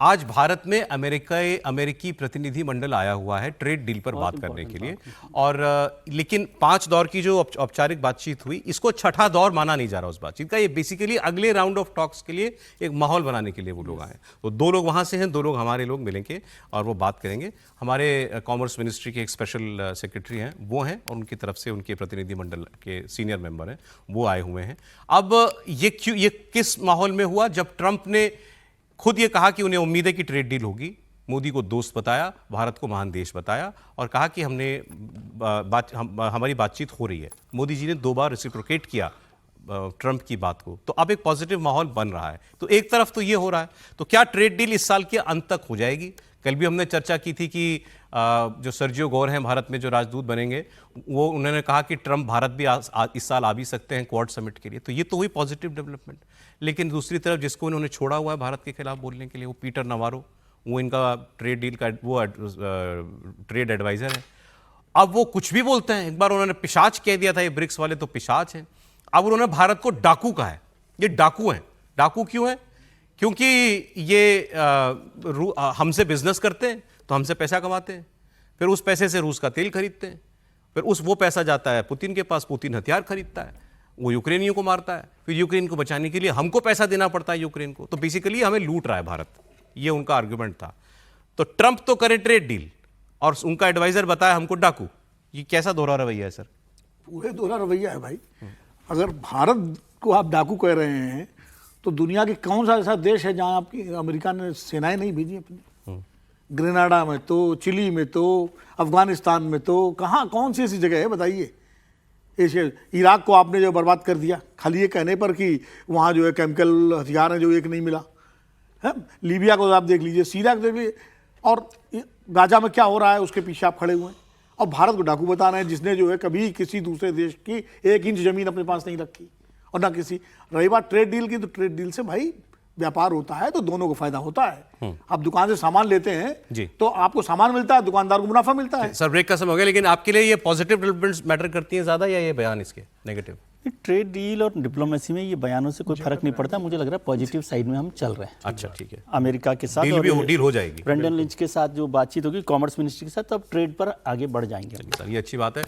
आज भारत में अमेरिकी प्रतिनिधि मंडल आया हुआ है ट्रेड डील पर बात करने के लिए और लेकिन 5 दौर की जो औपचारिक बातचीत हुई, इसको छठा दौर माना नहीं जा रहा उस बातचीत का। ये बेसिकली अगले राउंड ऑफ टॉक्स के लिए एक माहौल बनाने के लिए वो लोग आए। तो 2 लोग वहां से हैं, 2 लोग हमारे लोग मिलेंगे और वो बात करेंगे। हमारे कॉमर्स मिनिस्ट्री के एक स्पेशल सेक्रेटरी हैं, वो हैं, और उनकी तरफ से उनके प्रतिनिधि मंडल के सीनियर मेंबर हैं, वो आए हुए हैं। अब ये किस माहौल में हुआ? जब ट्रंप ने खुद ये कहा कि उन्हें उम्मीद है कि ट्रेड डील होगी, मोदी को दोस्त बताया, भारत को महान देश बताया और कहा कि हमारी बातचीत हो रही है। मोदी जी ने 2 बार रेसिप्रोकेट किया ट्रंप की बात को। तो अब एक पॉजिटिव माहौल बन रहा है। तो एक तरफ तो ये हो रहा है, तो क्या ट्रेड डील इस साल के अंत तक हो जाएगी? कल भी हमने चर्चा की थी कि जो सर्जियो गोर हैं भारत में जो राजदूत बनेंगे, वो उन्होंने कहा कि ट्रंप भारत भी इस साल आ भी सकते हैं क्वाड समिट के लिए। तो ये तो हुई पॉजिटिव डेवलपमेंट। लेकिन दूसरी तरफ जिसको इन्होंने छोड़ा हुआ है भारत के खिलाफ बोलने के लिए, वो पीटर नवारो, वो इनका ट्रेड डील का वो ट्रेड एडवाइजर है। अब वो कुछ भी बोलते हैं। एक बार उन्होंने पिशाच कह दिया था, ये ब्रिक्स वाले तो पिशाच हैं। अब उन्होंने भारत को डाकू कहा है। ये डाकू हैं। डाकू क्यों है? क्योंकि ये हमसे बिजनेस करते हैं तो हमसे पैसा कमाते हैं, फिर उस पैसे से रूस का तेल खरीदते हैं, फिर वो पैसा जाता है पुतिन के पास, पुतिन हथियार खरीदता है, वो यूक्रेनियों को मारता है, फिर यूक्रेन को बचाने के लिए हमको पैसा देना पड़ता है यूक्रेन को। तो बेसिकली हमें लूट रहा है भारत, ये उनका आर्ग्यूमेंट था। तो ट्रंप तो करे ट्रेड डील और उनका एडवाइजर बताया हमको डाकू। ये कैसा दोहरा रवैया है सर? पूरे दोहरा रवैया है भाई। अगर भारत को आप डाकू कह रहे हैं तो दुनिया के कौन सा ऐसा देश है जहां आपकी अमेरिका ने सेनाएं नहीं भेजी अपनी? ग्रेनाडा में तो, चिली में तो, अफगानिस्तान में तो, कहाँ कौन सी ऐसी जगह है बताइए? इराक को आपने जो बर्बाद कर दिया खाली ये कहने पर कि वहाँ जो है केमिकल हथियार हैं जो एक नहीं मिला है। लीबिया को आप देख लीजिए, सीरिया को देख लीजिए, और गाजा में क्या हो रहा है उसके पीछे आप खड़े हुए हैं। और भारत को डाकू बता रहे हैं जिसने जो है कभी किसी दूसरे देश की 1 इंच जमीन अपने पास नहीं रखी और ना किसी। रही बात ट्रेड डील की, तो ट्रेड डील से भाई व्यापार होता है तो दोनों को फायदा होता है। आप दुकान से सामान लेते हैं तो आपको सामान मिलता है, दुकानदार को मुनाफा मिलता है। सर ब्रेक का समय हो गया, लेकिन आपके लिए ये पॉजिटिव डेवलपमेंट्स मैटर करती हैं ज्यादा या ये बयान इसके नेगेटिव? ट्रेड डील और डिप्लोमेसी में ये बयानों से कोई फर्क नहीं पड़ता। मुझे लग रहा है पॉजिटिव साइड में हम चल रहे हैं। अच्छा, ठीक है। अमेरिका के साथ डील हो जाएगी। ब्रेंडन लिंच के साथ जो बातचीत होगी कॉमर्स मिनिस्ट्री के साथ, तो अब ट्रेड पर आगे बढ़ जाएंगे। ये अच्छी बात है।